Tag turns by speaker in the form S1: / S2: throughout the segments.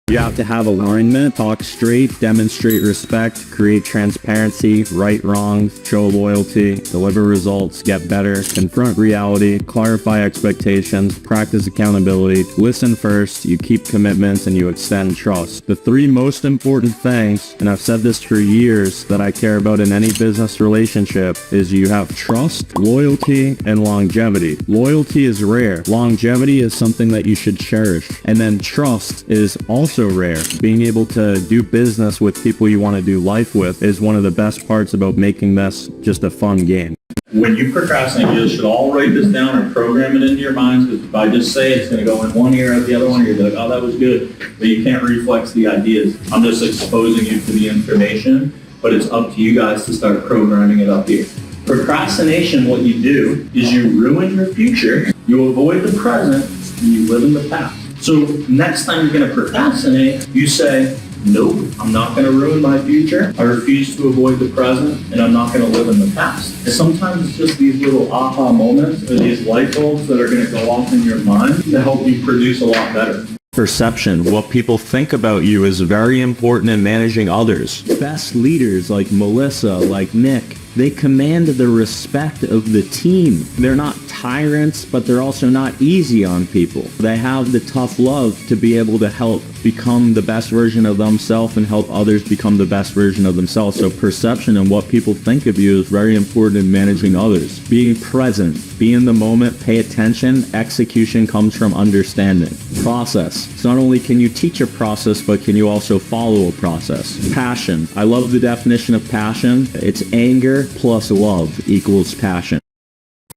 S1: You have to have alignment, talk straight, demonstrate respect, create transparency, right wrongs, show loyalty, deliver results, get better, confront reality, clarify expectations, practice accountability, listen first, you keep commitments, and you extend trust. The three most important things, and I've said this for years, that I care about in any business relationship is you have trust, loyalty, and longevity. Loyalty is rare. Longevity is something that you should cherish. And then trust is also rare. Being able to do business with people you want to do life with is one of the best parts about making this just a fun game.
S2: When you procrastinate, you should all write this down or program it into your minds, because if I just say it's going to go in one ear out the other one, you're like, oh, that was good, but you can't reflex the ideas. I'm just exposing you to the information, but it's up to you guys to start programming it up here. Procrastination, what you do is you ruin your future, you avoid the present, and you live in the past. So next time you're going to procrastinate, you say, nope, I'm not going to ruin my future. I refuse to avoid the present, and I'm not going to live in the past. And sometimes it's just these little aha moments or these light bulbs that are going to go off in your mind to help you produce a lot better.
S1: Perception, what people think about you, is very important in managing others. Best leaders like Melissa, like Nick, they command the respect of the team. They're not tyrants, but they're also not easy on people. They have the tough love to be able to help become the best version of themselves and help others become the best version of themselves. So perception and what people think of you is very important in managing others. Being present, be in the moment, pay attention. Execution comes from understanding. Process. So not only can you teach a process, but can you also follow a process. Passion. I love the definition of passion. It's anger plus love equals passion.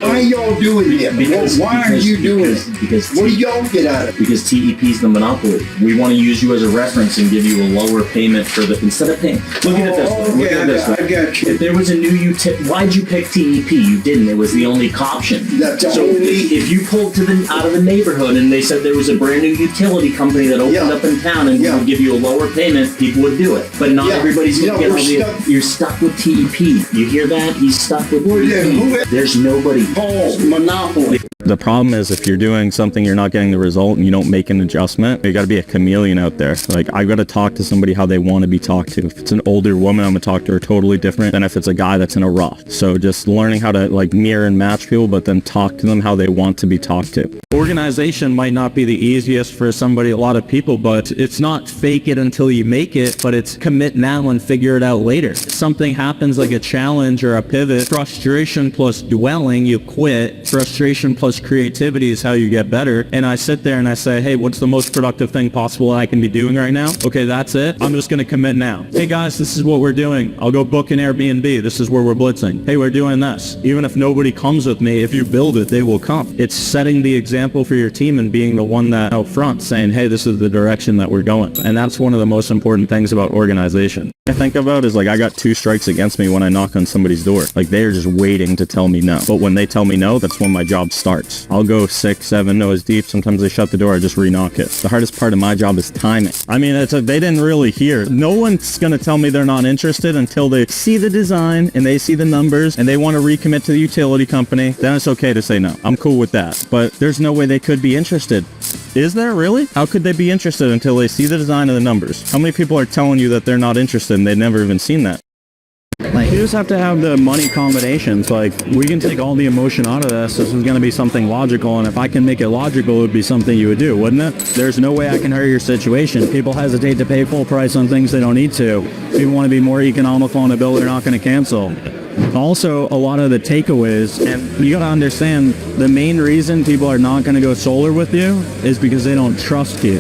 S3: Why are y'all doing it? Why are you doing it?
S2: Because
S3: what do y'all get out of it?
S2: Because TEP is the monopoly. We want to use you as a reference and give you a lower payment for the, instead of paying. Look at it this way. Look at it this way.
S3: I got you.
S2: If there was a new why'd you pick TEP? You didn't. It was the only option.
S3: That's
S2: so if you pulled out of the neighborhood and they said there was a brand new utility company that opened up in town and would give you a lower payment, people would do it. But not everybody's going to get all you're stuck with TEP. You hear that? He's stuck with TEP. There's nobody.
S3: Monopoly.
S1: The problem is if you're doing something, you're not getting the result and you don't make an adjustment, you got to be a chameleon out there. Like, I got to talk to somebody how they want to be talked to. If it's an older woman, I'm going to talk to her totally different than if it's a guy that's in a rough. So just learning how to like mirror and match people, but then talk to them how they want to be talked to. Organization might not be the easiest for a lot of people, but it's not fake it until you make it, but it's commit now and figure it out later. Something happens like a challenge or a pivot, frustration plus dwelling, you quit. Frustration plus creativity is how you get better. And I sit there and I say, hey, what's the most productive thing possible I can be doing right now? Okay, that's it. I'm just going to commit now. Hey guys, this is what we're doing. I'll go book an Airbnb. This is where we're blitzing. Hey, we're doing this. Even if nobody comes with me, if you build it, they will come. It's setting the example for your team and being the one that out front saying, hey, this is the direction that we're going. And that's one of the most important things about organization. I think about is like I got 2 strikes against me when I knock on somebody's door. Like they're just waiting to tell me no. But when they tell me no, that's when my job starts. I'll go 6, 7 no's deep. Sometimes they shut the door, I just re-knock it. The hardest part of my job is timing. I mean, they didn't really hear. No one's gonna tell me they're not interested until they see the design and they see the numbers and they want to recommit to the utility company. Then it's okay to say no. I'm cool with that. But there's no way they could be interested. Is there really? How could they be interested until they see the design and the numbers? How many people are telling you that they're not interested and they've never even seen that? Like, you just have to have the money combinations. Like, we can take all the emotion out of this. This is going to be something logical, and if I can make it logical, it would be something you would do, wouldn't it? There's no way I can hurry your situation. People hesitate to pay full price on things they don't need to. People want to be more economical on a bill they're not going to cancel. Also, a lot of the takeaways, and you got to understand, the main reason people are not going to go solar with you is because they don't trust you.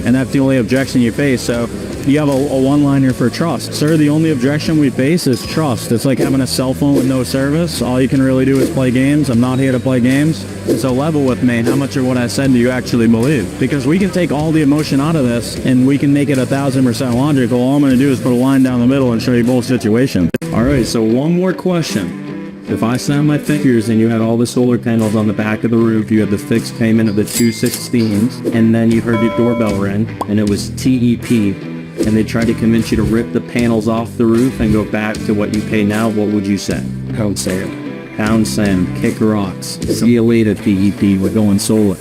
S1: And that's the only objection you face. So you have a one-liner for trust. Sir, the only objection we face is trust. It's like having a cell phone with no service. All you can really do is play games. I'm not here to play games. So level with me. How much of what I said do you actually believe? Because we can take all the emotion out of this and we can make it 1,000% logical. All I'm going to do is put a line down the middle and show you both situations. All right, so one more question. If I snap my fingers and you had all the solar panels on the back of the roof, you had the fixed payment of the 2/16, and then you heard your doorbell ring, and it was TEP, and they tried to convince you to rip the panels off the roof and go back to what you pay now, what would you say?
S3: Pound sand.
S1: Pound sand, kick rocks. See you later, TEP, we're going solar.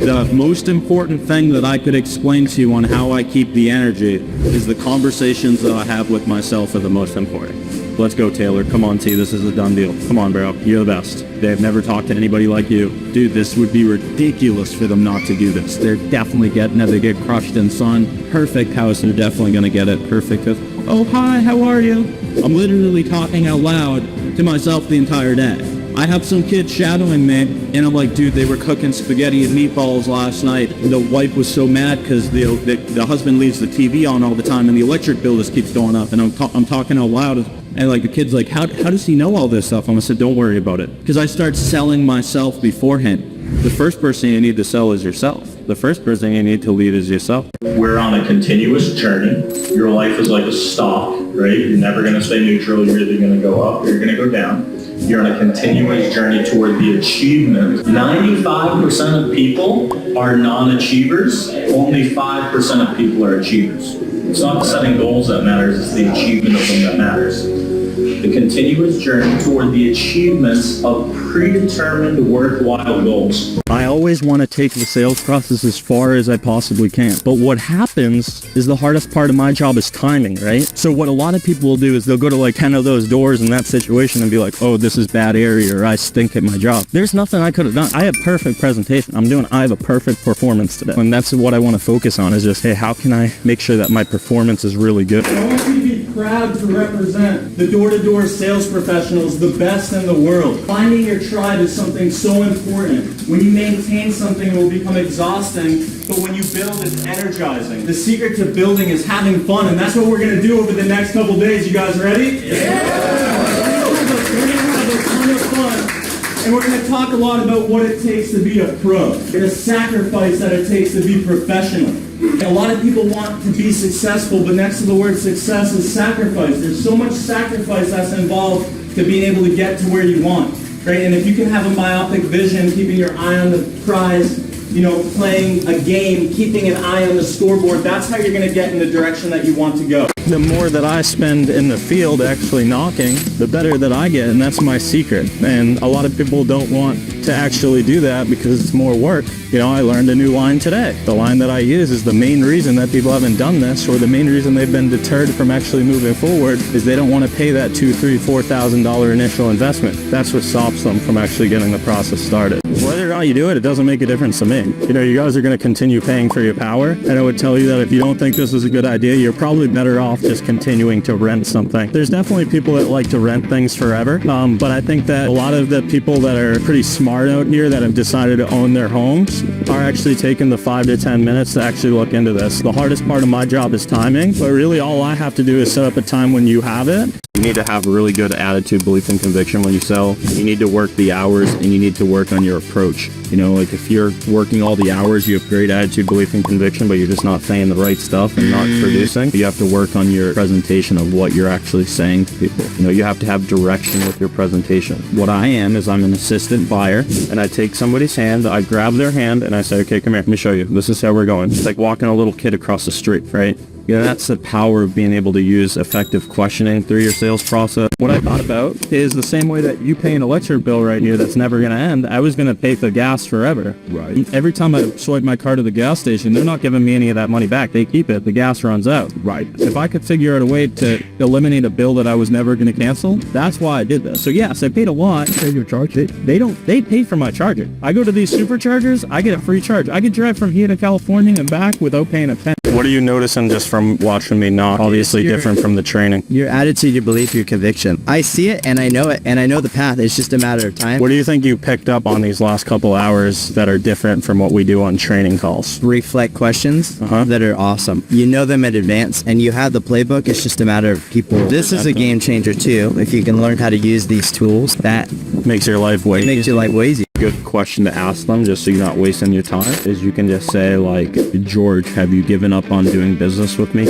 S1: The most important thing that I could explain to you on how I keep the energy is the conversations that I have with myself are the most important. Let's go, Taylor. Come on, T. This is a done deal. Come on, bro. You're the best. They've never talked to anybody like you. Dude, this would be ridiculous for them not to do this. They're definitely getting it. They get crushed in sun. Perfect house. They're definitely going to get it. Perfect. Oh, hi. How are you? I'm literally talking out loud to myself the entire day. I have some kids shadowing me, and I'm like, dude, they were cooking spaghetti and meatballs last night. The wife was so mad because the husband leaves the TV on all the time, and the electric bill just keeps going up. And I'm talking out loud, and like the kid's like, how does he know all this stuff? I'm gonna say, don't worry about it, because I start selling myself beforehand. The first person you need to sell is yourself. The first person you need to lead is yourself.
S2: We're on a continuous journey. Your life is like a stock, right? You're never going to stay neutral. You're either going to go up or you're going to go down. You're on a continuous journey toward the achievement. 95% of people are non-achievers. Only 5% of people are achievers. It's not setting goals that matters. It's the achievement of them that matters. The continuous journey toward the achievements of predetermined worthwhile goals.
S1: I always want to take the sales process as far as I possibly can. But what happens is the hardest part of my job is timing, right? So what a lot of people will do is they'll go to like 10 of those doors in that situation and be like, oh, this is bad area, or I stink at my job. There's nothing I could have done. I have perfect presentation. I have a perfect performance today. And that's what I want to focus on is just, hey, how can I make sure that my performance is really good?
S4: I want you to be proud to represent the door-to-door sales professionals, the best in the world. Finding your tribe is something so important. When you maintain something, it will become exhausting, but when you build, it's energizing. The secret to building is having fun, and that's what we're going to do over the next couple days. You guys ready? Yeah! We're going to have a ton of fun, and we're going to talk a lot about what it takes to be a pro, and the sacrifice that it takes to be professional. And a lot of people want to be successful, but next to the word success is sacrifice. There's so much sacrifice that's involved to being able to get to where you want, right? And if you can have a myopic vision, keeping your eye on the prize, playing a game, keeping an eye on the scoreboard, that's how you're going to get in the direction that you want to go.
S1: The more that I spend in the field actually knocking, the better that I get, and that's my secret. And a lot of people don't want to actually do that because it's more work. I learned a new line today. The line that I use is the main reason that people haven't done this, or the main reason they've been deterred from actually moving forward, is they don't want to pay that $2,000, $3,000, $4,000 initial investment. That's what stops them from actually getting the process started. Whether or not you do it, it doesn't make a difference to me. You guys are going to continue paying for your power, and I would tell you that if you don't think this is a good idea, you're probably better off just continuing to rent something. There's definitely people that like to rent things forever, but I think that a lot of the people that are pretty smart out here that have decided to own their homes are actually taking the 5 to 10 minutes to actually look into this. The hardest part of my job is timing, but really all I have to do is set up a time when you have it. You need to have a really good attitude, belief, and conviction when you sell. You need to work the hours, and you need to work on your approach. Like if you're working all the hours, you have great attitude, belief, and conviction, but you're just not saying the right stuff and not producing. You have to work on your presentation of what you're actually saying to people. You have to have direction with your presentation. What I am is I'm an assistant buyer, and I take somebody's hand, I grab their hand, and I say, okay, come here, let me show you. This is how we're going. It's like walking a little kid across the street, right? That's the power of being able to use effective questioning through your sales process. What I thought about is the same way that you pay an electric bill right here that's never going to end, I was going to pay for gas forever. Right. Every time I swipe my card to the gas station, they're not giving me any of that money back. They keep it. The gas runs out. Right. If I could figure out a way to eliminate a bill that I was never going to cancel, that's why I did this. So yes, I paid a lot. Pay your charge. They pay for my charger. I go to these superchargers, I get a free charge. I could drive from here to California and back without paying a penny. What are you noticing just from watching me knock? Obviously different from the training.
S5: Your attitude, your belief, your conviction. I see it and I know it and I know the path. It's just a matter of time.
S1: What do you think you picked up on these last couple hours that are different from what we do on training calls?
S5: Reflect questions that are awesome. You know them in advance and you have the playbook. It's just a matter of people. This is a game changer too. If you can learn how to use these tools, that
S1: makes your life way easier.
S5: Makes your life way easier.
S1: Good question to ask them, just so you're not wasting your time, is you can just say like, George, have you given up on doing business with me, ?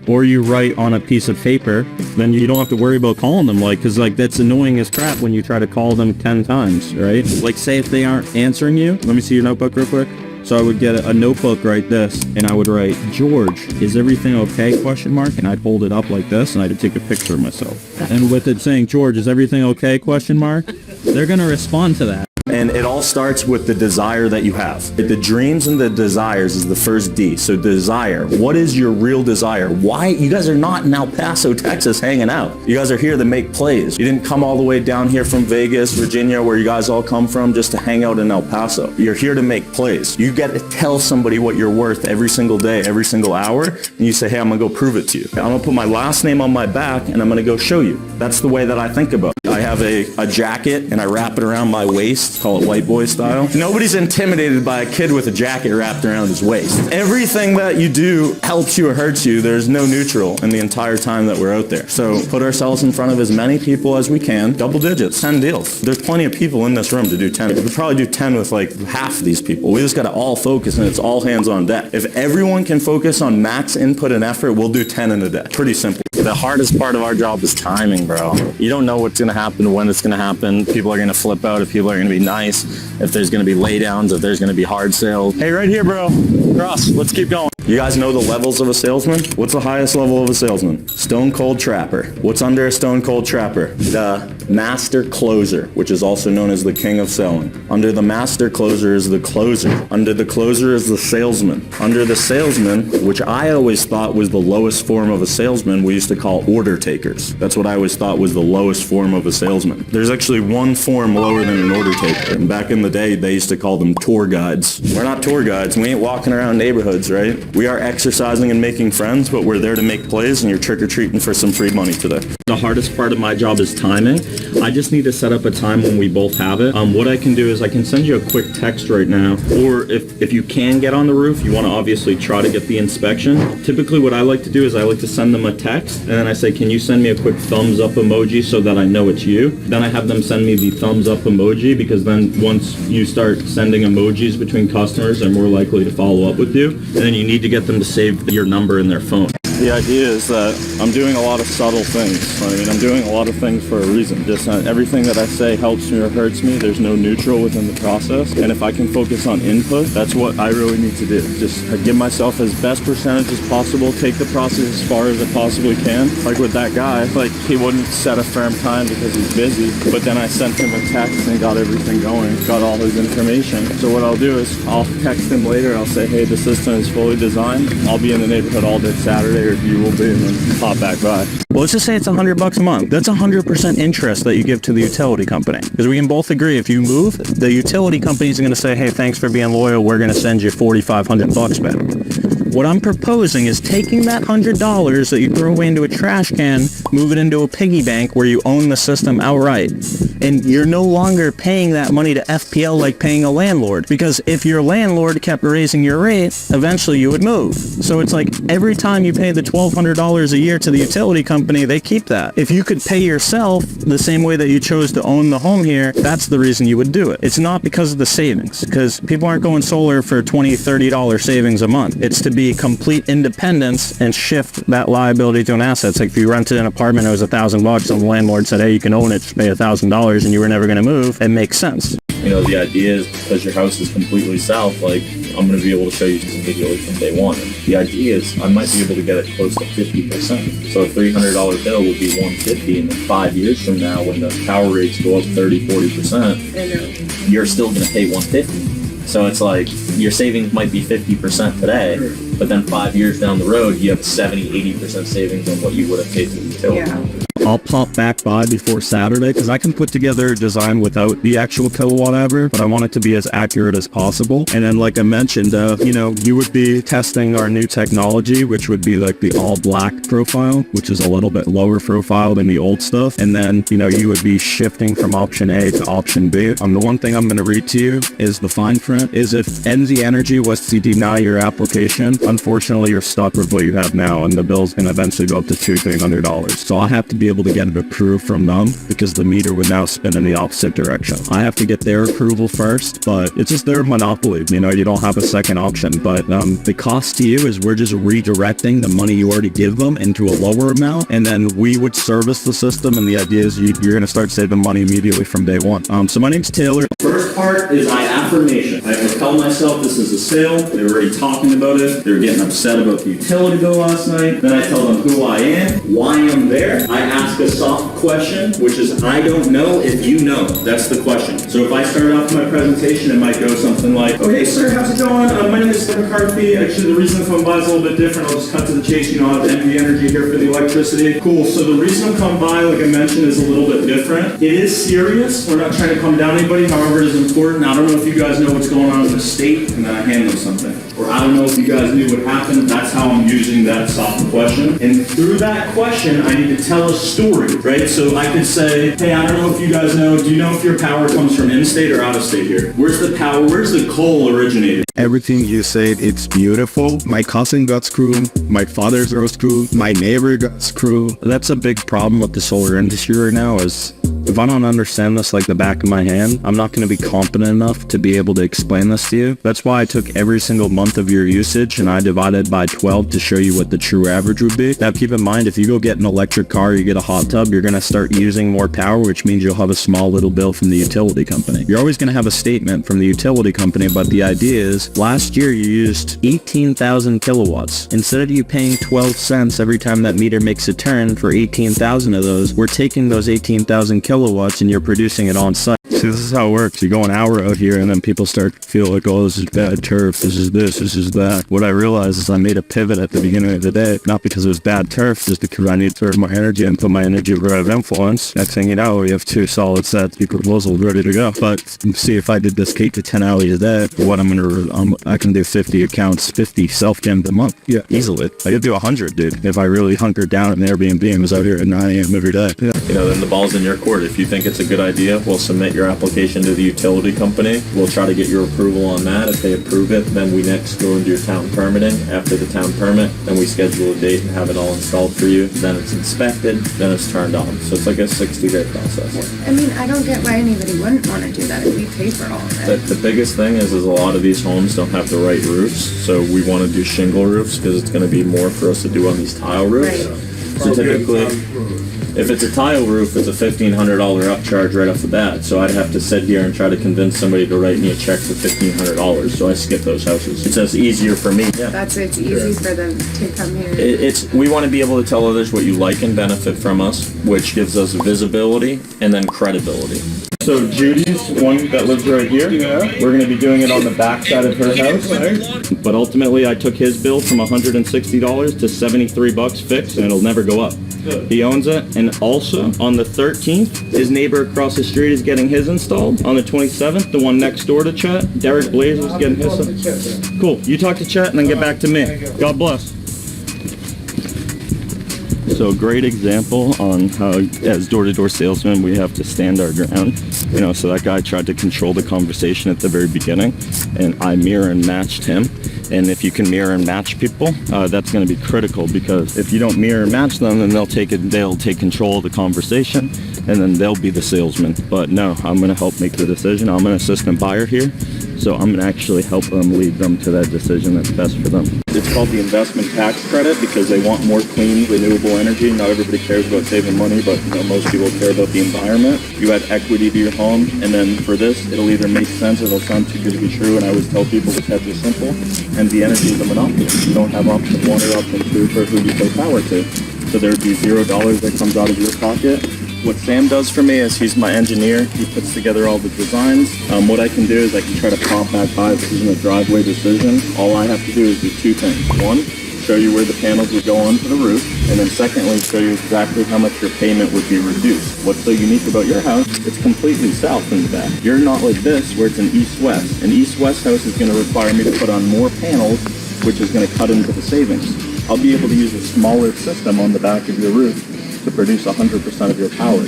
S1: Or you write on a piece of paper, then you don't have to worry about calling them, because that's annoying as crap when you try to call them 10 times, right? Like say if they aren't answering you, let me see your notebook real quick. So I would get a notebook, write this, and I would write, George, is everything okay, ? And I'd hold it up like this, and I'd take a picture of myself. And with it saying, George, is everything okay, ? They're going to respond to that. And it all starts with the desire that you have. The dreams and the desires is the first D. So desire. What is your real desire? Why? You guys are not in El Paso, Texas hanging out. You guys are here to make plays. You didn't come all the way down here from Vegas, Virginia, where you guys all come from, just to hang out in El Paso. You're here to make plays. You get to tell somebody what you're worth every single day, every single hour, and you say, hey, I'm gonna go prove it to you. I'm gonna put my last name on my back and I'm gonna go show you. That's the way that I think about it. I have a jacket and I wrap it around my waist, call it white boy style. Nobody's intimidated by a kid with a jacket wrapped around his waist. Everything that you do helps you or hurts you. There's no neutral in the entire time that we're out there. So put ourselves in front of as many people as we can, double digits, 10 deals. There's plenty of people in this room to do 10. We could probably do 10 with like half of these people. We just got to all focus and it's all hands on deck. If everyone can focus on max input and effort, we'll do 10 in a day. Pretty simple. The hardest part of our job is timing, bro. You don't know what's going to happen, when it's going to happen. People are going to flip out, if people are going to be nice, if there's going to be laydowns, if there's going to be hard sales. Hey, right here, bro. Cross. Let's keep going. You guys know the levels of a salesman? What's the highest level of a salesman? Stone cold trapper. What's under a stone cold trapper? The master closer, which is also known as the king of selling. Under the master closer is the closer. Under the closer is the salesman. Under the salesman, which I always thought was the lowest form of a salesman, we used to call order takers. That's what I always thought was the lowest form of a salesman. There's actually one form lower than an order taker. And back in the day, they used to call them tour guides. We're not tour guides. We ain't walking around neighborhoods, right? We are exercising and making friends, but we're there to make plays, and you're trick-or-treating for some free money today. The hardest part of my job is timing. I just need to set up a time when we both have it. What I can do is I can send you a quick text right now, or if you can get on the roof, you want to obviously try to get the inspection. Typically what I like to do is I like to send them a text, and then I say, can you send me a quick thumbs up emoji so that I know it's you? Then I have them send me the thumbs up emoji, because then once you start sending emojis between customers, they're more likely to follow up with you. And then you need to get them to save your number in their phone. The idea is that I'm doing a lot of subtle things. I mean, I'm doing a lot of things for a reason. Just not everything that I say helps me or hurts me. There's no neutral within the process. And if I can focus on input, that's what I really need to do. Just give myself as best percentage as possible, take the process as far as I possibly can. Like with that guy, like he wouldn't set a firm time because he's busy, but then I sent him a text and got everything going, got all his information. So what I'll do is I'll text him later. I'll say, hey, the system is fully designed. I'll be in the neighborhood all day Saturday, or you will be, and then pop back by. Well, let's just say it's $100 a month. That's 100% interest that you give to the utility company. Because we can both agree, if you move, the utility company is going to say, hey, thanks for being loyal. We're going to send you $4,500 back. What I'm proposing is taking that $100 that you throw away into a trash can, move it into a piggy bank where you own the system outright. And you're no longer paying that money to FPL like paying a landlord. Because if your landlord kept raising your rate, eventually you would move. So it's like every time you pay the $1,200 a year to the utility company, they keep that. If you could pay yourself the same way that you chose to own the home here, that's the reason you would do it. It's not because of the savings. Because people aren't going solar for $20, $30 savings a month. It's to be complete independence and shift that liability to an asset. It's like if you rented an apartment, it was $1,000 and the landlord said, hey, you can own it, just pay $1,000, and you were never going to move. It makes sense. You know, the idea is because your house is completely south, like I'm going to be able to show you immediately from day one. The idea is I might be able to get it close to 50%. So a $300 bill would be $150, and then 5 years from now, when the power rates go up 30, 40%, you're still going to pay $150. So it's like your savings might be 50% today, but then 5 years down the road, you have 70, 80% savings on what you would have paid to the utility. Yeah. I'll pop back by before Saturday because I can put together a design without the actual kilowatt hour, but I want it to be as accurate as possible. And then, like I mentioned, you would be testing our new technology, which would be like the all black profile, which is a little bit lower profile than the old stuff. And then, you would be shifting from option A to option B. The one thing I'm going to read to you is the fine print is if NZ Energy was to deny your application, unfortunately, you're stuck with what you have now, and the bill's going to eventually go up to $200-300. So I have to be able to get it approved from them because the meter would now spin in the opposite direction. I have to get their approval first, but it's just their monopoly. You don't have a second option. But the cost to you is we're just redirecting the money you already give them into a lower amount, and then we would service the system, and the idea is you're going to start saving money immediately from day one. So my name's Taylor. First part is my affirmation. I tell myself this is a sale. They were already talking about it. They were getting upset about the utility bill last night. Then I tell them who I am, why I'm there. I
S2: ask a soft question, which is, I don't know if you know. That's the question. So if I start off my presentation, it might go something like, okay, sir, how's it going? My name is Taylor McCarthy. Actually, the reason I'm coming by is a little bit different. I'll just cut to the chase. You know, I have NV Energy here for the electricity. Cool. So the reason I'm coming by, like I mentioned, is a little bit different. It is serious. We're not trying to come down anybody. However, it is important. I don't know if you guys know what's going on in the state, and then I hand them something. Or I don't know if you guys knew what happened. That's how I'm using that soft question. And through that question, I need to tell a story, right? So I could say, hey, I don't know if you guys know, do you know if your power comes from in-state or out-of-state here? Where's the power, where's the coal originated?
S3: Everything you said, it's beautiful. My cousin got screwed. My father's got screwed. My neighbor got screwed.
S1: That's a big problem with the solar industry right now is if I don't understand this like the back of my hand, I'm not going to be competent enough to be able to explain this to you. That's why I took every single month of your usage and I divided by 12 to show you what the true average would be. Now keep in mind, if you go get an electric car, you get a hot tub, you're going to start using more power, which means you'll have a small little bill from the utility company. You're always going to have a statement from the utility company, but the idea is last year you used 18,000 kilowatts. Instead of you paying 12 cents every time that meter makes a turn for 18,000 of those, we're taking those 18,000 kilowatts and you're producing it on site. See, this is how it works. You go an hour out here and then people start to feel like, oh, this is bad turf, this is this is that. What I realized is I made a pivot at the beginning of the day, not because it was bad turf, just because I need to throw my energy and put my energy where I have influence. Next thing you know, we have 2 solid sets, proposals ready to go. But see, if I did this 8 to 10 hours a day, what I can do 50 accounts, 50 self-cams a month. Yeah, easily. I could do 100, dude, if I really hunkered down in Airbnb and was out here at 9 a.m. every day. Yeah.
S2: You know, then the ball's in your court. If you think it's a good idea, we'll submit your application to the utility company. We'll try to get your approval on that. If they approve it, then we next go into your town permitting. After the town permit, then we schedule a date and have it all installed for you. Then it's inspected, then it's turned on. So it's like a 60-day process.
S6: I mean, I don't get why anybody wouldn't want to do that if we pay for all of it.
S2: The biggest thing is a lot of these homes don't have the right roofs. So we want to do shingle roofs because it's going to be more for us to do on these tile roofs.
S6: Right.
S2: So typically, if it's a tile roof, it's a $1,500 upcharge right off the bat. So I'd have to sit here and try to convince somebody to write me a check for $1,500. So I skip those houses. It's just easier for me. Yeah.
S6: It's easy for them to come here.
S2: We want to be able to tell others what you like and benefit from us, which gives us visibility and then credibility. So Judy's one that lives right here. Yeah. We're going to be doing it on the back side of her house. Right. But ultimately, I took his bill from $160 to $73 fixed, and it'll never go up. Good. He owns it, and also on the 13th, his neighbor across the street is getting his installed. On the 27th, the one next door to Chet, Derek Blaze is getting his. Cool. You talk to Chet and then get back to me. God bless. So great example on how, as door-to-door salesmen, we have to stand our ground. You know, so that guy tried to control the conversation at the very beginning, and I mirror and matched him. And if you can mirror and match people, that's going to be critical, because if you don't mirror and match them, then they'll take control of the conversation, and then they'll be the salesman. But no, I'm going to help make the decision. I'm an assistant buyer here, so I'm going to actually help them, lead them to that decision that's best for them. It's called the investment tax credit because they want more clean, renewable energy. Not everybody cares about saving money, but you know, most people care about the environment. You add equity to your home, and then for this, it'll either make sense or it'll sound too good to be true. And I always tell people the steps are simple, and the energy is a monopoly. You don't have option 1 or option 2 for who you pay power to. So there'd be $0 that comes out of your pocket. What Sam does for me is he's my engineer. He puts together all the designs. What I can do is I can try to pop back by if this isn't a driveway decision. All I have to do is do 2 things. 1, show you where the panels would go onto the roof. And then secondly, show you exactly how much your payment would be reduced. What's so unique about your house? It's completely south in the back. You're not like this where it's an east-west. An east-west house is going to require me to put on more panels, which is going to cut into the savings. I'll be able to use a smaller system on the back of your roof to produce 100% of your power.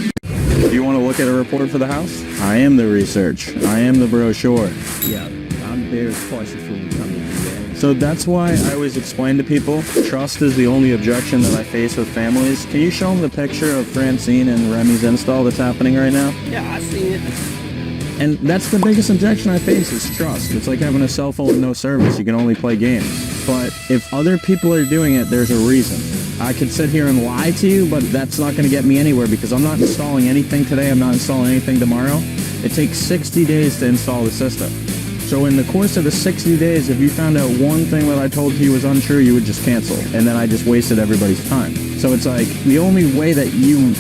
S1: Do you want to look at a report for the house? I am the research. I am the brochure.
S5: Yeah, I'm very cautious when we come in today.
S1: So that's why I always explain to people, trust is the only objection that I face with families. Can you show them the picture of Francine and Remy's install that's happening right now?
S7: Yeah, I see it.
S1: And that's the biggest objection I face is trust. It's like having a cell phone with no service. You can only play games. But if other people are doing it, there's a reason. I could sit here and lie to you, but that's not going to get me anywhere because I'm not installing anything today. I'm not installing anything tomorrow. It takes 60 days to install the system. So in the course of the 60 days, if you found out one thing that I told you was untrue, you would just cancel. And then I just wasted everybody's time. So it's like, the only way that you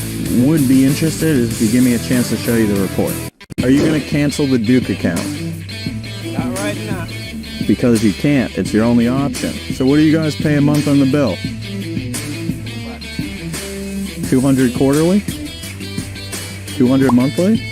S1: would be interested is if you give me a chance to show you the report. Are you going to cancel the Duke account?
S7: Not right now.
S1: Because you can't. It's your only option. So what do you guys pay a month on the bill? $200 quarterly? $200 monthly?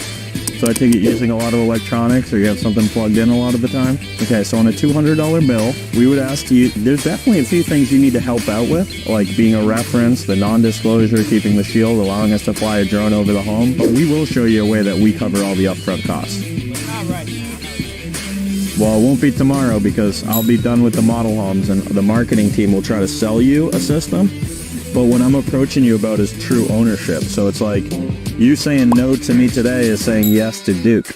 S1: So I take it using a lot of electronics, or you have something plugged in a lot of the time? Okay, so on a $200 bill, we would ask you, there's definitely a few things you need to help out with, like being a reference, the non-disclosure, keeping the shield, allowing us to fly a drone over the home. But we will show you a way that we cover all the upfront costs.
S7: Not right now.
S1: Well, it won't be tomorrow because I'll be done with the model homes and the marketing team will try to sell you a system. But what I'm approaching you about is true ownership. So it's like, you saying no to me today is saying yes to Duke.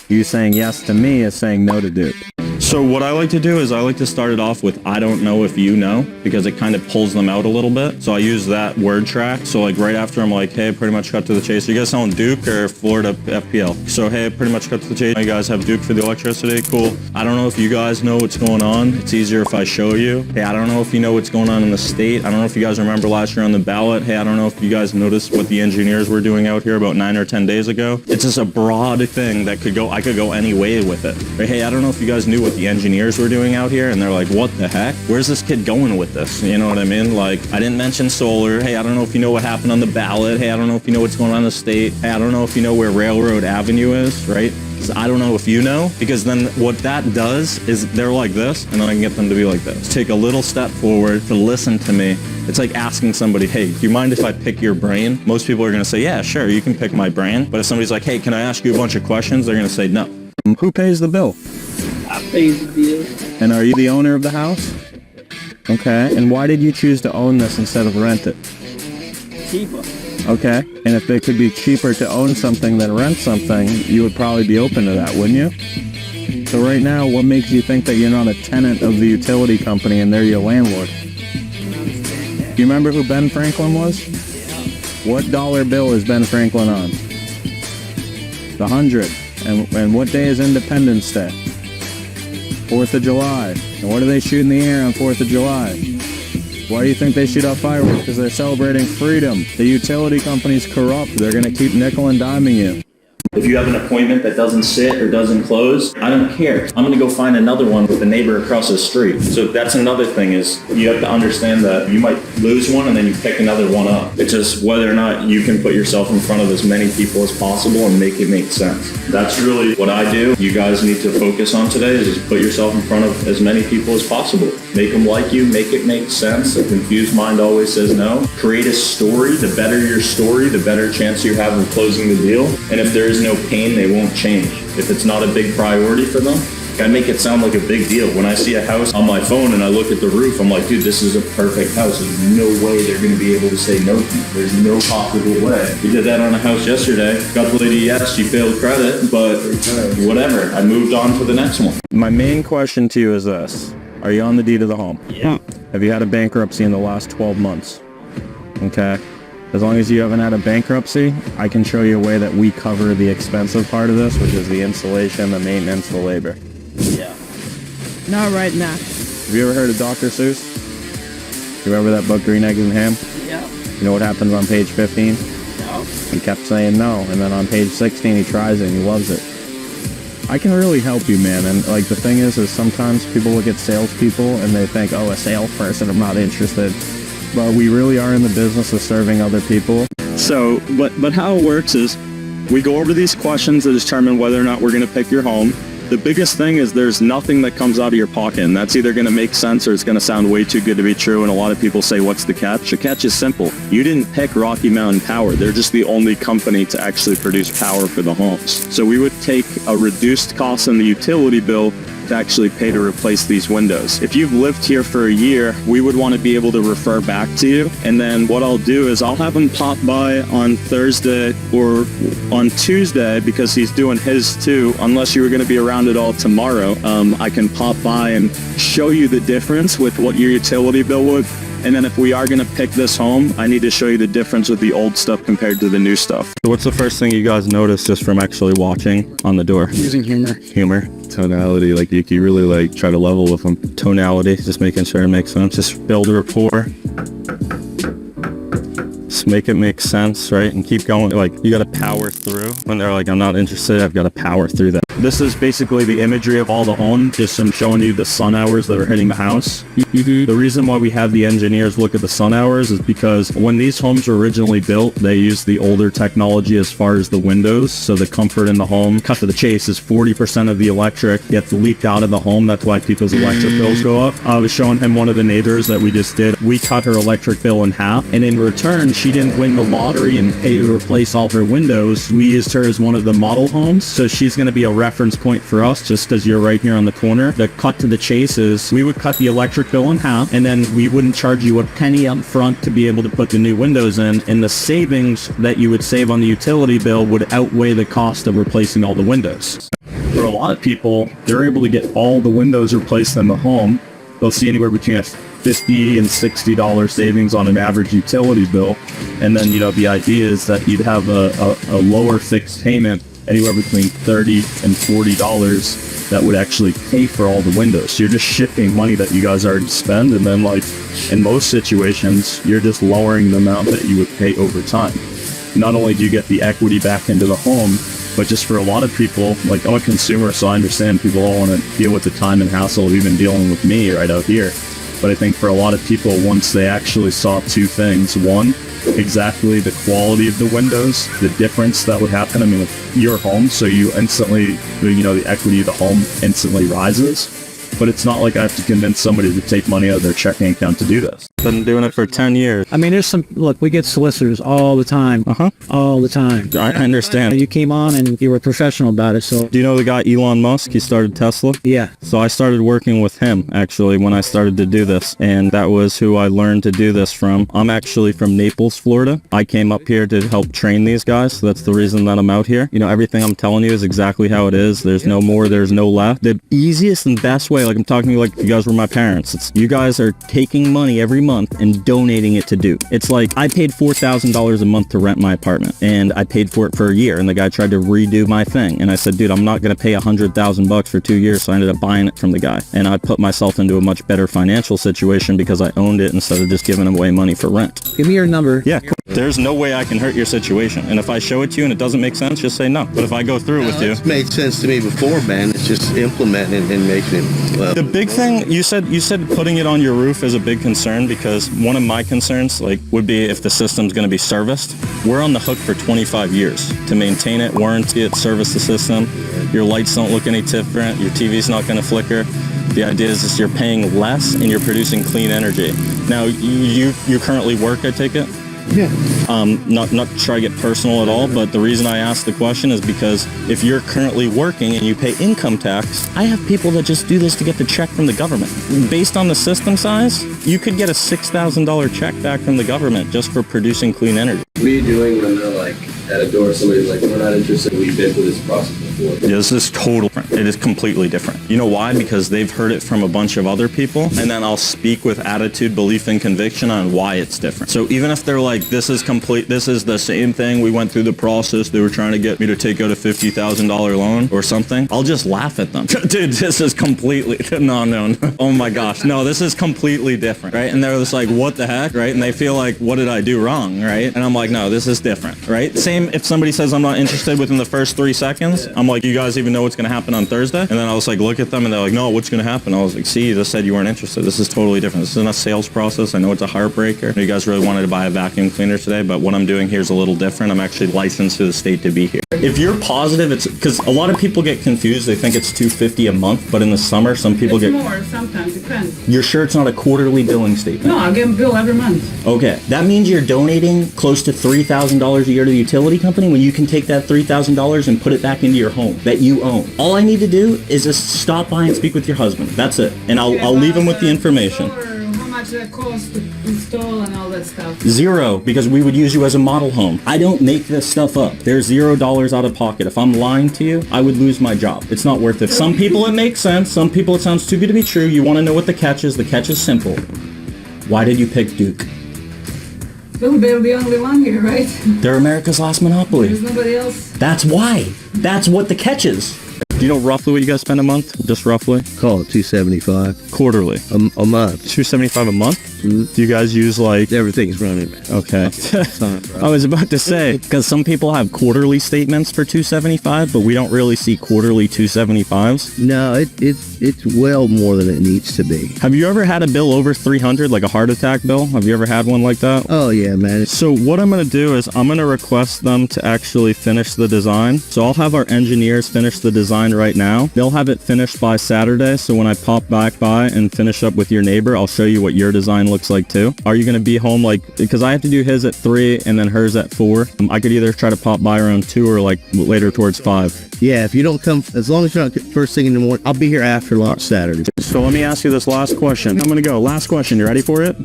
S1: You saying yes to me is saying no to Duke. So what I like to do is I like to start it off with I don't know if you know, because it kind of pulls them out a little bit. So I use that word track. So like right after I'm like, hey, pretty much cut to the chase. Are you guys selling Duke or Florida FPL? So hey, pretty much cut to the chase. You guys have Duke for the electricity? Cool. I don't know if you guys know what's going on. It's easier if I show you. Hey, I don't know if you know what's going on in the state. I don't know if you guys remember last year on the ballot. Hey, I don't know if you guys noticed what the engineers were doing out here about 9 or 10 days ago. It's just a broad thing that could go, I could go any way with it. But hey, I don't know if you guys knew what the engineers were doing out here, and they're like, what the heck? Where's this kid going with this? You know what I mean? Like, I didn't mention solar. Hey, I don't know if you know what happened on the ballot. Hey, I don't know if you know what's going on in the state. Hey, I don't know if you know where Railroad Avenue is, right? So I don't know if you know, because then what that does is they're like this, and then I can get them to be like this. Take a little step forward to listen to me. It's like asking somebody, hey, do you mind if I pick your brain? Most people are going to say, yeah, sure, you can pick my brain. But if somebody's like, hey, can I ask you a bunch of questions? They're going to say no. Who pays the bill?
S7: I paid the bill.
S1: And are you the owner of the house? Okay. And why did you choose to own this instead of rent it?
S7: Cheaper.
S1: Okay. And if it could be cheaper to own something than rent something, you would probably be open to that, wouldn't you? So right now, what makes you think that you're not a tenant of the utility company and they're your landlord? Do you remember who Ben Franklin was? What dollar bill is Ben Franklin on? The 100. And what day is Independence Day? 4th of July. And what do they shoot in the air on 4th of July? Why do you think they shoot off fireworks? Because they're celebrating freedom. The utility company's corrupt. They're going to keep nickel and diming you. If you have an appointment that doesn't sit or doesn't close, I don't care. I'm going to go find another one with a neighbor across the street. So that's another thing, is you have to understand that you might lose one and then you pick another one up. It's just whether or not you can put yourself in front of as many people as possible and make it make sense. That's really what I do. You guys need to focus on today is just put yourself in front of as many people as possible. Make them like you, make it make sense. A confused mind always says no. Create a story. The better your story, the better chance you have of closing the deal. And if there is no pain, they won't change. If it's not a big priority for them, I make it sound like a big deal. When I see a house on my phone and I look at the roof, I'm like, dude, this is a perfect house. There's no way they're going to be able to say no to me. There's no possible way. We did that on a house yesterday. Got the lady, yes, she failed credit, but whatever. I moved on to the next one. My main question to you is this. Are you on the deed of the home?
S7: Yeah.
S1: Have you had a bankruptcy in the last 12 months? Okay. As long as you haven't had a bankruptcy, I can show you a way that we cover the expensive part of this, which is the installation, the maintenance, the labor.
S7: Yeah. Not right now.
S1: Have you ever heard of Dr. Seuss? You remember that book, Green Eggs and Ham?
S7: Yeah.
S1: You know what happens on page 15?
S7: No.
S1: He kept saying no, and then on page 16 he tries it and he loves it. I can really help you, man, and like the thing is sometimes people look at salespeople and they think, oh, a salesperson, I'm not interested. But we really are in the business of serving other people. So, but how it works is we go over these questions to determine whether or not we're going to pick your home. The biggest thing is there's nothing that comes out of your pocket, and that's either going to make sense or it's going to sound way too good to be true, and a lot of people say, what's the catch? The catch is simple. You didn't pick Rocky Mountain Power. They're just the only company to actually produce power for the homes. So we would take a reduced cost in the utility bill to actually pay to replace these windows. If you've lived here for a year, we would want to be able to refer back to you. And then what I'll do is I'll have him pop by on Thursday or on Tuesday, because he's doing his too. Unless you were going to be around at all tomorrow, I can pop by and show you the difference with what your utility bill would. And then if we are going to pick this home, I need to show you the difference with the old stuff compared to the new stuff. So what's the first thing you guys notice just from actually watching on the door?
S7: Using humor.
S1: Humor. Tonality, like you really like try to level with them. Tonality, just making sure it makes sense. Just build a rapport. sense, make it make sense, right? And keep going. Like, you gotta power through. When they're like, I'm not interested, I've got to power through that. This is basically the imagery of all the homes, just I'm showing you the sun hours that are hitting the house. The reason why we have the engineers look at the sun hours is because when these homes were originally built, they used the older technology as far as the windows, so the comfort in the home. Cut to the chase is 40% of the electric gets leaked out of the home. That's why people's electric bills go up. I was showing him one of the neighbors that we just did. We cut her electric bill in half, and in return, she didn't win the lottery and pay to replace all her windows. We used her as one of the model homes, so she's going to be a reference point for us, just because you're right here on the corner. The cut to the chase is we would cut the electric bill in half, and then we wouldn't charge you a penny up front to be able to put the new windows in, and the savings that you would save on the utility bill would outweigh the cost of replacing all the windows. For a lot of people, they're able to get all the windows replaced in the home. They'll see anywhere between a $50 and $60 savings on an average utility bill. And then, the idea is that you'd have a lower fixed payment, anywhere between $30 and $40 that would actually pay for all the windows. So you're just shifting money that you guys already spend, and then, like, in most situations, you're just lowering the amount that you would pay over time. Not only do you get the equity back into the home, but just for a lot of people, like, I'm a consumer, so I understand people all want to deal with the time and hassle of even dealing with me right out here. But I think for a lot of people, once they actually saw two things: one, exactly the quality of the windows, the difference that would happen. I mean, with your home, so you instantly, the equity of the home instantly rises. But it's not like I have to convince somebody to take money out of their checking account to do this. Been doing it for 10 years.
S8: I mean, we get solicitors all the time. All the time.
S1: I understand.
S8: You came on and you were professional about it, so.
S1: Do you know the guy Elon Musk? He started Tesla?
S8: Yeah.
S1: So I started working with him, actually, when I started to do this. And that was who I learned to do this from. I'm actually from Naples, Florida. I came up here to help train these guys. So that's the reason that I'm out here. Everything I'm telling you is exactly how it is. There's no more, there's no less. The easiest and best way, like I'm talking to you like you guys were my parents. It's you guys are taking money every month and donating it to Duke. It's like I paid $4,000 a month to rent my apartment, and I paid for it for a year, and the guy tried to redo my thing, and I said, dude, I'm not going to pay $100,000 for 2 years, so I ended up buying it from the guy, and I put myself into a much better financial situation because I owned it instead of just giving away money for rent.
S8: Give me your number.
S1: Yeah, cool. There's no way I can hurt your situation, and if I show it to you and it doesn't make sense, just say no. But if I go through with you,
S9: it's made sense to me before, man. It's just implementing and making it. Well,
S1: the big thing you said putting it on your roof is a big concern, because one of my concerns would be if the system's going to be serviced. We're on the hook for 25 years to maintain it, warranty it, service the system. Your lights don't look any different. Your TV's not going to flicker. The idea is you're paying less and you're producing clean energy. Now, you currently work, I take it?
S9: yeah.
S1: Not to try to get personal at all, but the reason I asked the question is because if you're currently working and you pay income tax, I have people that just do this to get the check from the government. Based on the system size, you could get a $6,000 check back from the government just for producing clean energy.
S10: What are you doing when they're like at a door, somebody's like, we're not interested, we've been through this process before?
S1: Yeah, this is total different. It is completely different. You know why? Because they've heard it from a bunch of other people, and then I'll speak with attitude, belief, and conviction on why it's different. So even if they're like, this is the same thing, we went through the process, they were trying to get me to take out a $50,000 loan or something, I'll just laugh at them. Dude, this is completely, no. Oh my gosh, no, this is completely different, right? And they're just like, what the heck, right? And they feel like, what did I do wrong, right? And I'm like, no, this is different, right? Same if somebody says I'm not interested within the first 3 seconds, I'm like, you guys even know what's going to happen on Thursday? And then I was like, look at them, and they're like, no, what's going to happen? I was like, see, you just said you weren't interested. This is totally different. This isn't a sales process. I know it's a heartbreaker. You guys really wanted to buy a vacuum cleaner today, but what I'm doing here is a little different. I'm actually licensed to the state to be here. If you're positive, it's because a lot of people get confused. They think it's $250 a month, but in the summer, some people
S11: it's
S1: get
S11: more. Sometimes depends.
S1: You're sure it's not a quarterly billing statement?
S11: No, I get a bill every month.
S1: Okay, that means you're donating close to $3,000 a year to the utility company when you can take that $3,000 and put it back into your home that you own. All I need to do is just stop by and speak with your husband. That's it, and I'll leave him with the information.
S11: How much that costs to install and all that stuff?
S1: Zero, because we would use you as a model home. I don't make this stuff up. There's $0 out of pocket. If I'm lying to you, I would lose my job. It's not worth it. Some people it makes sense. Some people it sounds too good to be true. You want to know what the catch is? The catch is simple. Why did you pick Duke?
S11: Well, they're the only one here, right?
S1: They're America's last monopoly.
S11: There's nobody else.
S1: That's why. That's what the catch is. Do you know roughly what you guys spend a month? Just roughly?
S9: Call it 275
S1: Quarterly.
S9: a month.
S1: 275 a month? Do you guys use like...
S9: Everything's running, man.
S1: Okay. I was about to say, because some people have quarterly statements for 275, but we don't really see quarterly 275s.
S9: No, it's well more than it needs to be.
S1: Have you ever had a bill over 300, like a heart attack bill? Have you ever had one like that?
S9: Oh yeah, man.
S1: So what I'm going to do is I'm going to request them to actually finish the design. So I'll have our engineers finish the design right now. They'll have it finished by Saturday. So when I pop back by and finish up with your neighbor, I'll show you what your design looks like too. Are you going to be home like, because I have to do his at 3 and then hers at 4. I could either try to pop by around 2 or like later towards 5.
S9: Yeah, if you don't come, as long as you're not first thing in the morning, I'll be here after lunch Saturday.
S1: So let me ask you this last question. I'm going to go. Last question. You ready for it?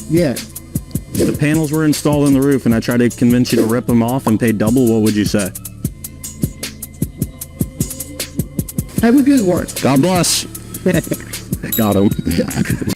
S9: Yeah.
S1: If the panels were installed in the roof and I tried to convince you to rip them off and pay double, what would you say?
S7: Have a good one.
S1: God bless. Got him.